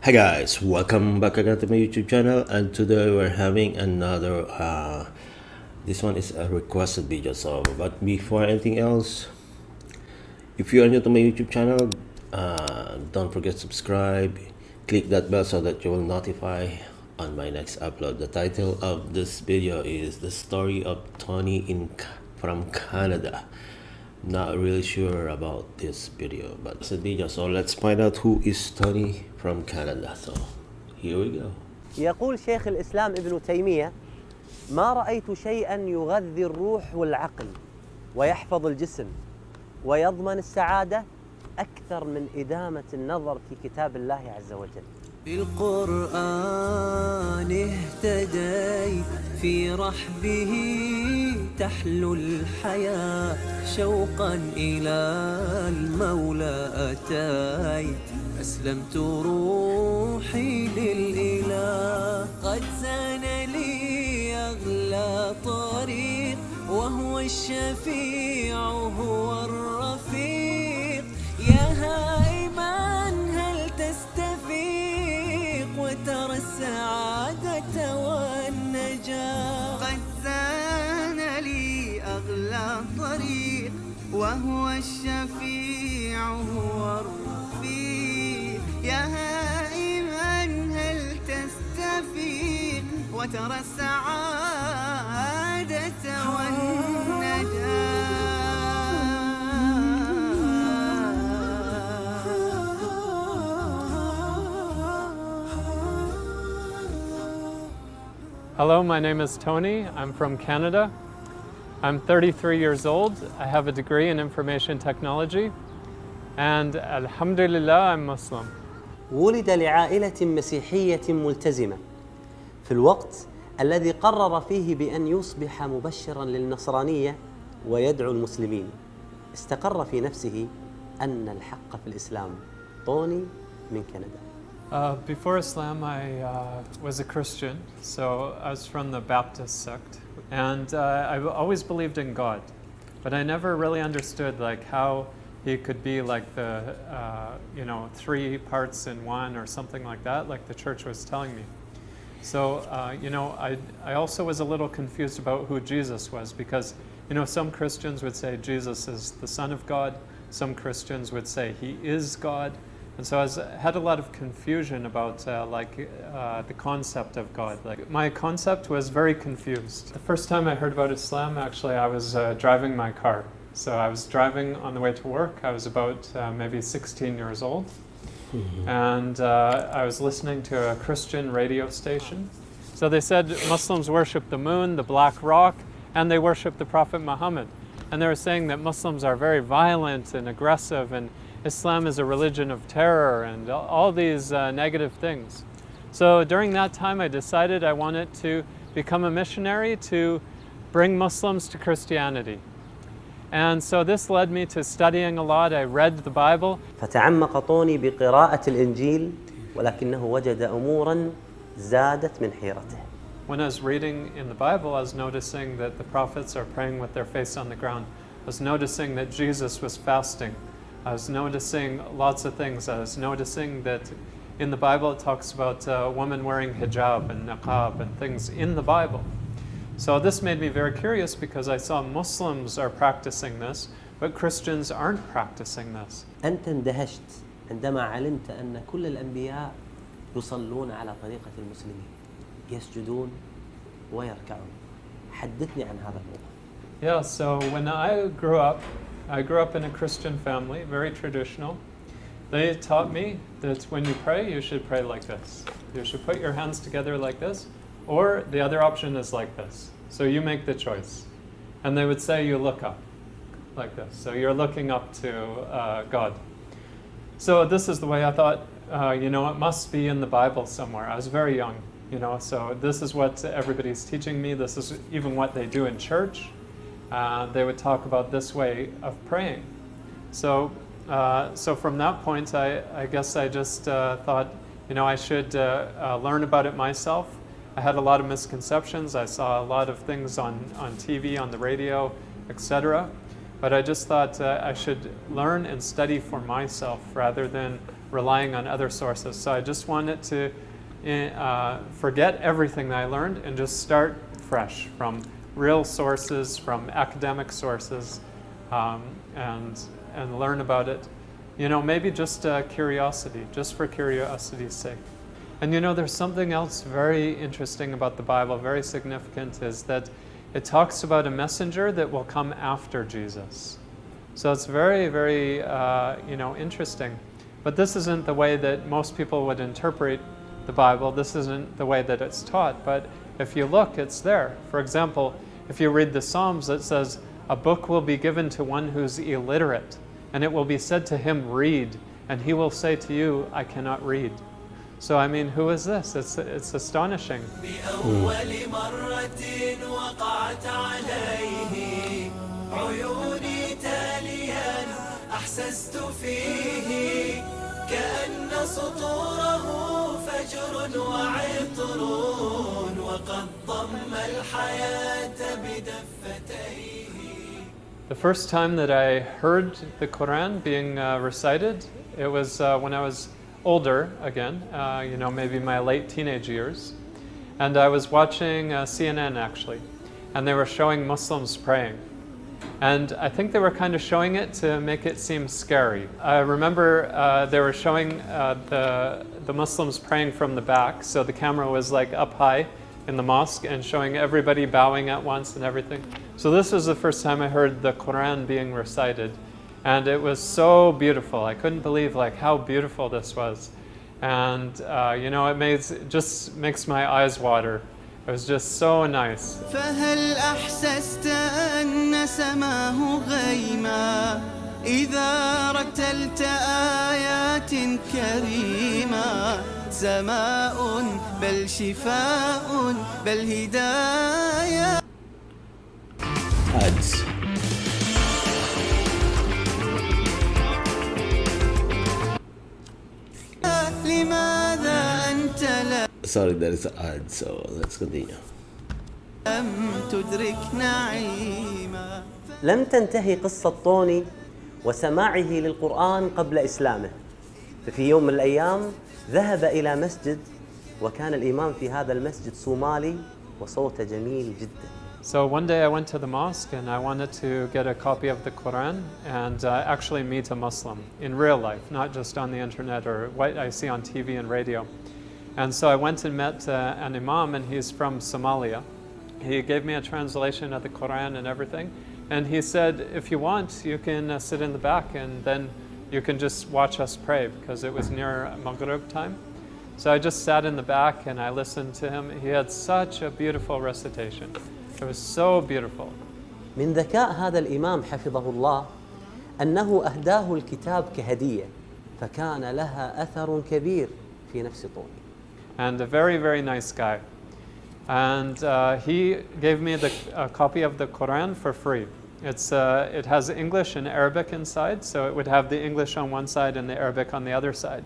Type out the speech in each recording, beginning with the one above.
Hi guys, welcome back again to my YouTube channel, and today we're having another this one is a requested video. So but before anything else, if you are new to my YouTube channel, don't forget to subscribe, click that bell so that you will notify on my next upload. The title of this video is The Story of Tony from Canada. Not really sure about this video, but it's a video, so let's find out who is Tony from Canada. So here we go. يقول شيخ الإسلام ابن تيمية: ما رأيت شيئا يغذي الروح والعقل ويحفظ الجسم ويضمن السعادة أكثر من إدامة النظر في كتاب الله عز وجل. بالقرآن اهتديت في رحبه تحلو الحياة شوقا إلى المولى أتيت أسلمت روحي للإله قد زان لي أغلى طريق وهو الشفيع هو الرفيق يا هائما هل تستفيق وترى السعادة والنجاة قد زان لي أغلى طريق وهو الشفيع هو الرفيق يا هائما هل تستفيق وترى السعادة والنجاة. Hello, my name is Tony. I'm from Canada. I'm 33 years old. I have a degree in information technology. And alhamdulillah, I'm Muslim. ولد لعائلة مسيحية ملتزمة في الوقت الذي قرر فيه بأن يصبح مبشرا للنصرانية ويدعو المسلمين. استقر في نفسه أن الحق في الإسلام. طوني من كندا. Before Islam, I was a Christian, so I was from the Baptist sect, and I always believed in God, but I never really understood like how He could be like the three parts in one or something like that, like the church was telling me. So I also was a little confused about who Jesus was, because some Christians would say Jesus is the Son of God, some Christians would say He is God. And so I had a lot of confusion about the concept of God. Like my concept was very confused. The first time I heard about Islam, actually, I was driving my car. So I was driving on the way to work. I was about maybe 16 years old. And I was listening to a Christian radio station. So they said Muslims worship the moon, the black rock, and they worship the Prophet Muhammad. And they were saying that Muslims are very violent and aggressive, and Islam is a religion of terror and all these negative things. So during that time I decided I wanted to become a missionary to bring Muslims to Christianity. And so this led me to studying a lot. I read the Bible. فتعمق طوني بقراءة الإنجيل ولكنه وجد أمورا زادت من حيرته. When I was reading in the Bible, I was noticing that the prophets are praying with their face on the ground. I was noticing that Jesus was fasting. I was noticing lots of things. I was noticing that in the Bible it talks about a woman wearing hijab and niqab and things in the Bible. So this made me very curious, because I saw Muslims are practicing this, but Christians aren't practicing this. أنت اندهشت عندما علمت أن كل الأنبياء يصلون على طريقة المسلمين، يسجدون ويركعون. حدثني عن هذا الموضوع. Yeah, so when I grew up in a Christian family, very traditional. They taught me that when you pray, you should pray like this. You should put your hands together like this, or the other option is like this. So you make the choice. And they would say you look up like this. So you're looking up to God. So this is the way I thought, it must be in the Bible somewhere. I was very young, so this is what everybody's teaching me. This is even what they do in church. They would talk about this way of praying. So from that point, I guess I just thought, I should learn about it myself. I had a lot of misconceptions. I saw a lot of things on TV, on the radio, etc. but I just thought I should learn and study for myself rather than relying on other sources. So I just wanted to forget everything that I learned and just start fresh from real sources, from academic sources, and learn about it. You know, maybe just curiosity, just for curiosity's sake. And you know, there's something else very interesting about the Bible, very significant, is that it talks about a messenger that will come after Jesus. So it's very, very, interesting. But this isn't the way that most people would interpret the Bible. This isn't the way that it's taught. But if you look, it's there. For example, if you read the Psalms, it says, "A book will be given to one who's illiterate, and it will be said to him, 'Read,' and he will say to you, 'I cannot read.'" So I mean, who is this? It's astonishing. بأول مرة وقعت عليه عيوني تاليا أحسست فيه كأن سطوره فجر وعطر وقد ضم الحياة بدفتيه. The first time that I heard the Quran being recited, it was when I was older again, maybe my late teenage years. And I was watching CNN actually, and they were showing Muslims praying. And I think they were kind of showing it to make it seem scary. I remember they were showing the Muslims praying from the back, so the camera was like up high in the mosque and showing everybody bowing at once and everything. So this was the first time I heard the Quran being recited. And it was so beautiful. I couldn't believe like how beautiful this was. And it just makes my eyes water. It was just so nice. فهل أحسست أن سماه غيما إذا رتلت آيات كريمة سماء بل شفاء بل هداية. Ads. لماذا أنت Sorry, there is an ad, so let's continue. لم تدرك نعيما. لم تنتهي قصة طوني وسماعه للقرآن قبل إسلامه. ففي يوم من الأيام ذهب إلى مسجد، وكان الإمام في هذا المسجد صومالي وصوته جميل جدا. So one day I went to the mosque and I wanted to get a copy of the Quran and actually meet a Muslim in real life, not just on the internet or what I see on TV and radio. And so I went and met an imam, and he's from Somalia. He gave me a translation of the Quran and everything. And he said, if you want, you can sit in the back and then you can just watch us pray, because it was near Maghrib time. So I just sat in the back and I listened to him. He had such a beautiful recitation. It was so beautiful. من ذكاء هذا الإمام حفظه الله أنه أهداه الكتاب كهدية، فكان لها أثر كبير في نفس طوني. And a very, very nice guy. And he gave me a copy of the Quran for free. It has English and Arabic inside, so it would have the English on one side and the Arabic on the other side.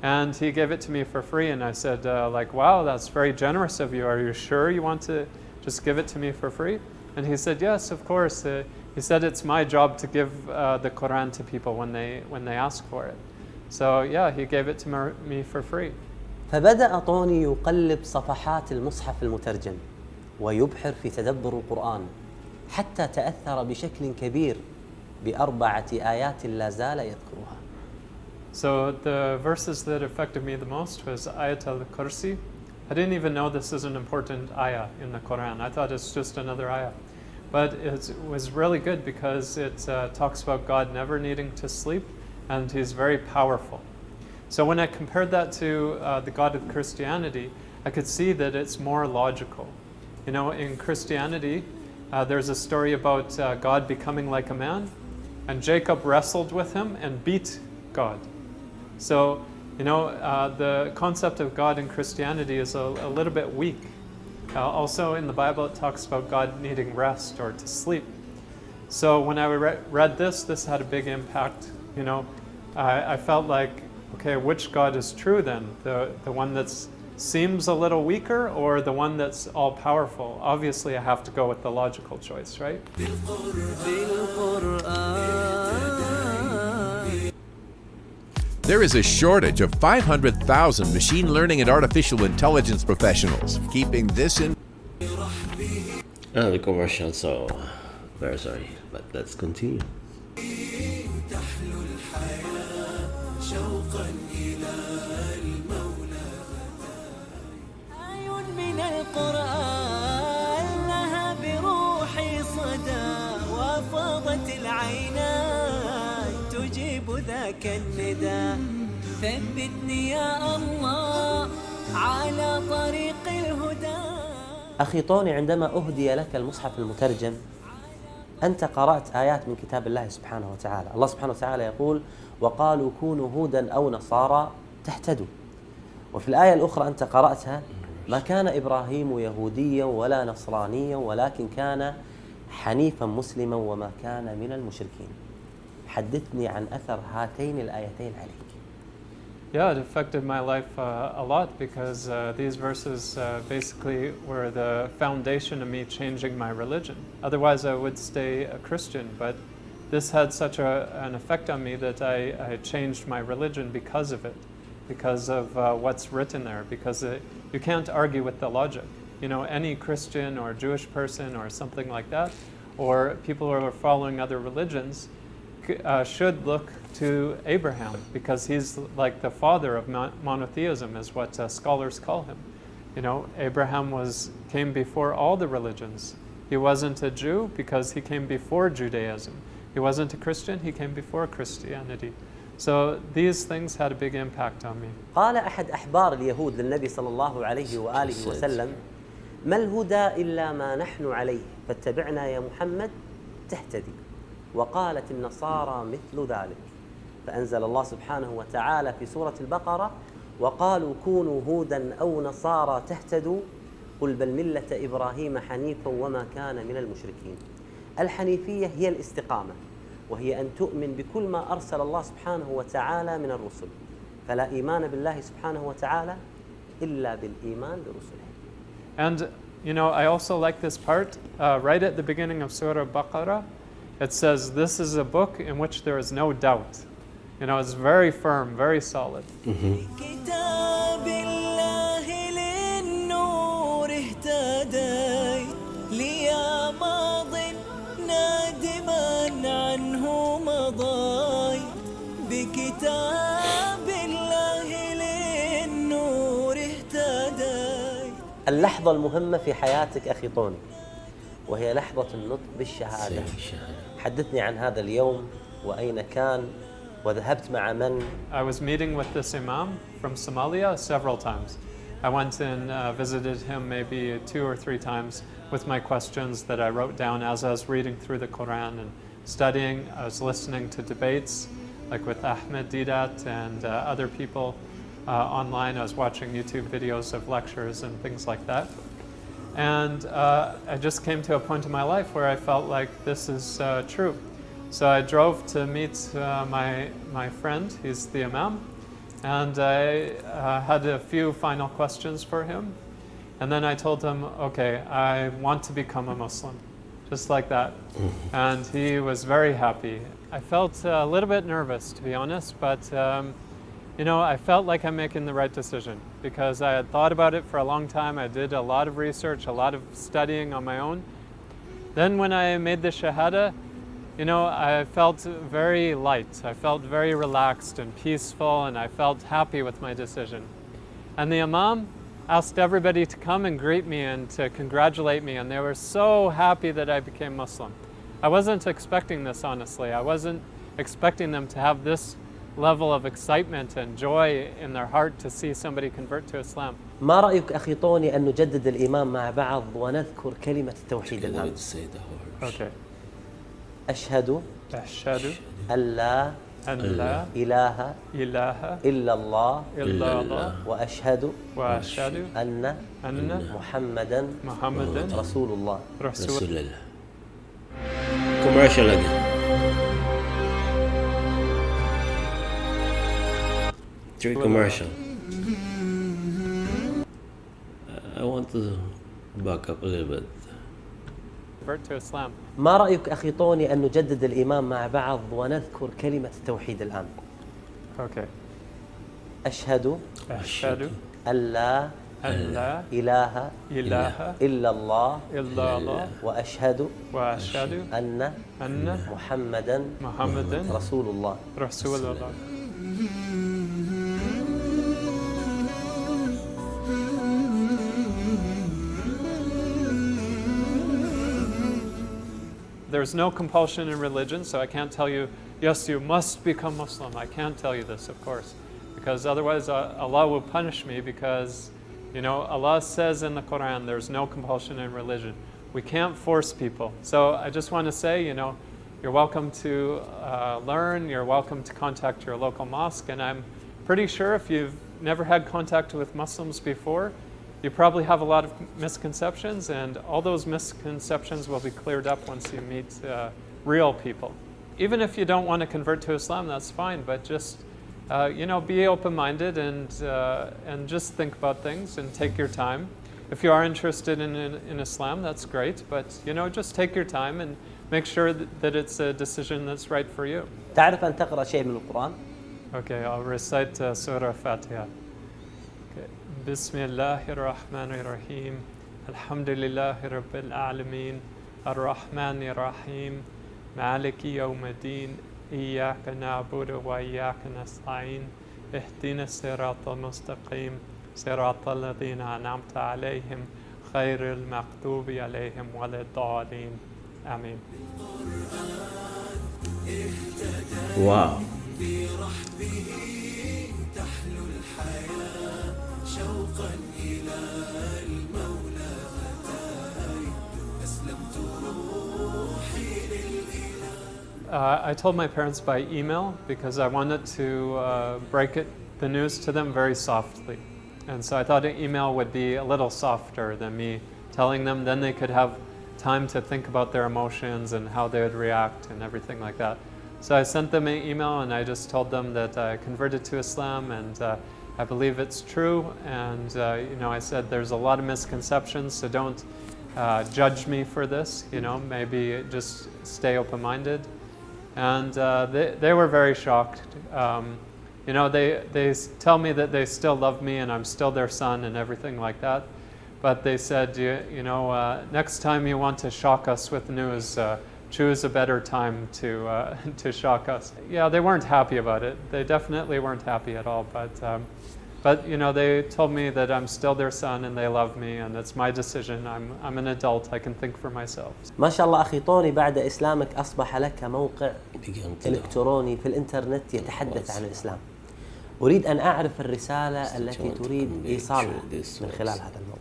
And he gave it to me for free, and I said, wow, that's very generous of you. Are you sure you want to just give it to me for free? And he said, yes, of course. He said it's my job to give the Quran to people when they ask for it. So yeah, he gave it to me for free. فبدأ طوني يقلب صفحات المصحف المترجم ويبحر في تدبر القرآن، حتى تأثر بشكل كبير بأربعة آيات لا زال يذكرها. So the verses that affected me the most was Ayat al-Kursi. I didn't even know this is an important ayah in the Quran. I thought it's just another ayah. But it was really good because it talks about God never needing to sleep, and He's very powerful. So when I compared that to the God of Christianity, I could see that it's more logical. You know, in Christianity, there's a story about God becoming like a man, and Jacob wrestled with him and beat God. So, you know, the concept of God in Christianity is a little bit weak. Also in the Bible, it talks about God needing rest or to sleep. So when I read this had a big impact. You know, I felt like, okay, which God is true then? The one that's seems a little weaker or the one that's all powerful? Obviously, I have to go with the logical choice, right? There is a shortage of 500,000 machine learning and artificial intelligence professionals. Keeping this in The commercial, so very sorry, but let's continue. من القرآن لها بروحي صدى وفاضت العينان تجيب ذاك النداء ثبتني يا الله على طريق الهدى. أخي طوني، عندما أهدي لك المصحف المترجم أنت قرأت آيات من كتاب الله سبحانه وتعالى. الله سبحانه وتعالى يقول: وقالوا كونوا هودا أو نصارى تهتدوا. وفي الآية الأخرى أنت قرأتها: ما كان إبراهيم يهوديا ولا نصرانيا ولكن كان حنيفا مسلما وما كان من المشركين. حدثني عن أثر هاتين الآيتين عليك. Yeah, it affected my life a lot because these verses basically were the foundation of me changing my religion. Otherwise, I would stay a Christian, but this had such an effect on me that I changed my religion because of it, because of what's written there, because you can't argue with the logic. You know, any Christian or Jewish person or something like that, or people who are following other religions, should look to Abraham because he's like the father of monotheism, is what scholars call him. You know, Abraham came before all the religions. He wasn't a Jew because he came before Judaism. He wasn't a Christian, he came before Christianity. So these things had a big impact on me. قال أحد أحبار اليهود للنبي صلى الله عليه وآله وسلم: ما الهدى إلا ما نحن عليه فاتبعنا يا محمد تهتدي. وقالت النصارى مثل ذلك. فأنزل الله سبحانه وتعالى في سورة البقرة: وقالوا كونوا هودا أو نصارى تهتدوا قل بل ملة إبراهيم حنيفا وما كان من المشركين. الحنيفية هي الاستقامة، وهي أن تؤمن بكل ما أرسل الله سبحانه وتعالى من الرسل، فلا إيمان بالله سبحانه وتعالى إلا بالإيمان برسله. And you know, I also like this part right at the beginning of Surah Baqarah. It says, this is a book in which there is no doubt. You know, it's very firm, very solid. كتاب الله للنور اهتديت ليا ماض نادما عنه مضيت بكتاب الله للنور اهتديت. اللحظة المهمة في حياتك أخي طوني وهي لحظة النطق بالشهادة. حدثني عن هذا اليوم وأين كان وذهبت مع من. I was meeting with this imam from Somalia several times. I went and visited him maybe 2 or 3 times with my questions that I wrote down as I was reading through the Quran and studying. I was listening to debates like with Ahmed Didat and other people online. I was watching YouTube videos of lectures and things like that. And I just came to a point in my life where I felt like this is true. So I drove to meet my friend, he's the imam, and I had a few final questions for him. And then I told him, okay, I want to become a Muslim, just like that. And he was very happy. I felt a little bit nervous, to be honest, but you know, I felt like I'm making the right decision because I had thought about it for a long time. I did a lot of research, a lot of studying on my own. Then when I made the Shahada, you know, I felt very light. I felt very relaxed and peaceful, and I felt happy with my decision. And the Imam asked everybody to come and greet me and to congratulate me, and they were so happy that I became Muslim. I wasn't expecting this, honestly. I wasn't expecting them to have this level of excitement and joy in their heart to see somebody convert to Islam. ما رأيك أخي طوني أن نجدد الإيمان مع بعض ونذكر كلمة التوحيد الآن؟ Okay. أشهد أن لا إله إلا الله وأشهد أن محمدا رسول الله. Commercial again. 3 commercial. want to back up a little bit. Convert to Islam. ما رأيك أخي طوني أن نجدد الإيمان مع بعض ونذكر كلمة التوحيد الآن؟ Okay. أشهد أشهد أن لا أن لا إله إله إلا الله إلا الله وأشهد وأشهد أن محمدا رسول الله. رسول الله. There's no compulsion in religion, so I can't tell you, yes, you must become Muslim. I can't tell you this, of course, because otherwise Allah will punish me, because, you know, Allah says in the Quran, there's no compulsion in religion. We can't force people. So I just want to say, you know, you're welcome to learn, you're welcome to contact your local mosque, and I'm pretty sure if you've never had contact with Muslims before, you probably have a lot of misconceptions, and all those misconceptions will be cleared up once you meet real people. Even if you don't want to convert to Islam, that's fine, but just you know, be open-minded and just think about things and take your time. If you are interested in Islam, that's great, but you know, just take your time and make sure that it's a decision that's right for you. تعرف أن تقرأ شيء من القرآن؟ Okay, I'll recite Surah Fatiha. Okay. بسم الله الرحمن الرحيم الحمد لله رب العالمين الرحمن الرحيم مالك يوم الدين إياك نعبد وإياك نستعين اهدنا الصراط المستقيم صراط الذين أنعمت عليهم غير المغضوب عليهم ولا الضالين آمين. Wow. I told my parents by email because I wanted to break the news to them very softly. And so I thought an email would be a little softer than me telling them. Then they could have time to think about their emotions and how they would react and everything like that. So I sent them an email and I just told them that I converted to Islam and I believe it's true. And you know, I said there's a lot of misconceptions, so don't judge me for this. You know, maybe just stay open-minded. And they were very shocked. You know, they tell me that they still love me and I'm still their son and everything like that. But they said, you know, next time you want to shock us with news, choose a better time to shock us. Yeah, they weren't happy about it. They definitely weren't happy at all. But you know, they told me that I'm still their son and they love me and it's my decision. I'm an adult. I can think for myself. ما شاء الله أخي طوني، بعد إسلامك أصبح لك موقع إلكتروني في الإنترنت يتحدث عن الإسلام. أريد أن أعرف الرسالة التي تريد إيصالها من خلال هذا الموقع.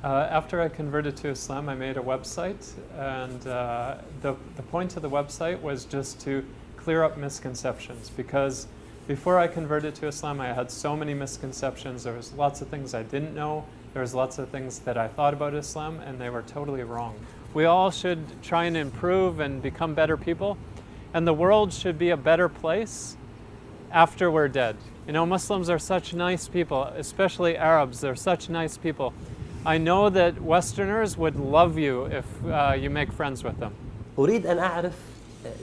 After I converted to Islam, I made a website, and the point of the website was just to clear up misconceptions, because before I converted to Islam, I had so many misconceptions. There was lots of things I didn't know. There was lots of things that I thought about Islam, and they were totally wrong. We all should try and improve and become better people, and the world should be a better place after we're dead. You know, Muslims are such nice people, especially Arabs. They're such nice people. I know that Westerners would love you if you make friends with them. أريد أن أعرف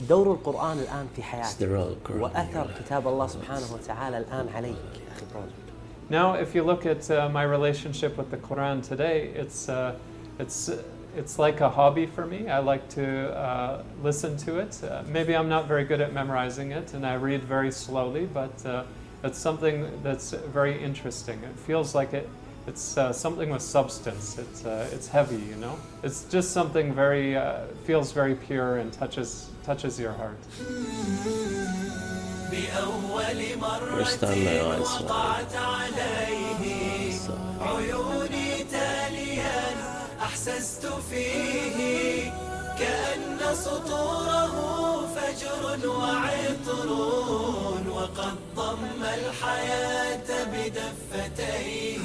دور القرآن الآن في حياتك وأثر كتاب الله سبحانه وتعالى الآن عليك أخي طوني. Now, if you look at my relationship with the Quran today, it's like a hobby for me. I like to listen to it. Maybe I'm not very good at memorizing it, and I read very slowly, but it's something that's very interesting. It feels like it's something with substance. It's heavy, you know. It's just something very feels very pure and touches your heart. First time my eyes عيوني تاليا أحسست فيه كأن سطوره فجر وعطر وقد ضم الحياة بدفتيه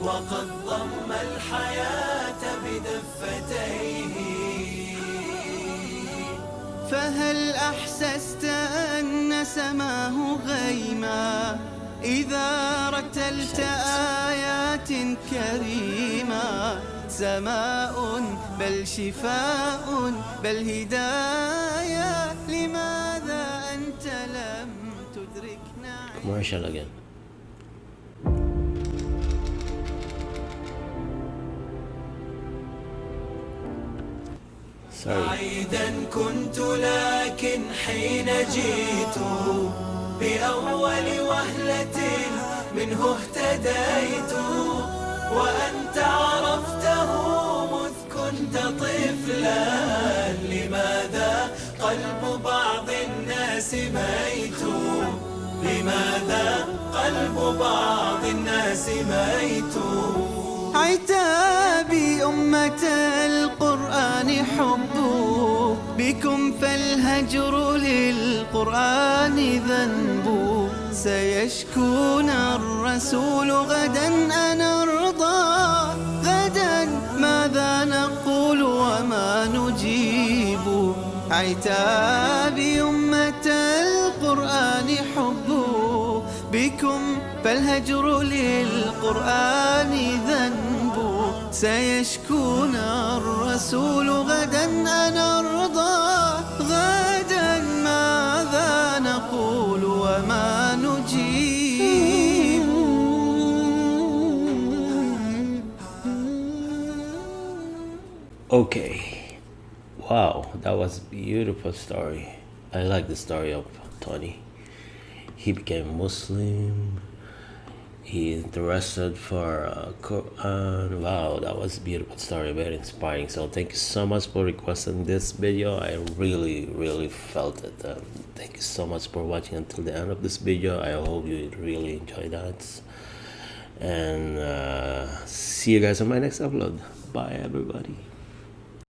وقد ضم الحياة بدفتيه فهل أحسست أن سماه غيما إذا رتلت آيات كريمة سماء بل شفاء بل هداية لماذا أنت لم تدرك نعيم Commercial again. Sorry. بعيدا كنت لكن حين جئت بأول وهلة منه اهتديت وأنت عرفته مذ كنت طفلا لماذا قلب بعض الناس ميت لماذا قلب بعض الناس ميت عتابي أمة القرآن حب بكم فالهجر للقرآن ذنب سيشكون الرسول غدا أنا أرضى غدا ماذا نقول وما نجيب عتابي أمة القرآن حب بكم فالهجر للقرآن ذنب سيشكون الرسول غدا أنا أرضى غدا ماذا نقول وما نجيب Okay. Wow, that was a beautiful story. I like the story of Tony. He became Muslim. He interested for Quran. Wow, that was a beautiful story, very inspiring. So thank you so much for requesting this video. I really felt it. Thank you so much for watching until the end of this video. I hope you really enjoyed that. And see you guys on my next upload. Bye everybody.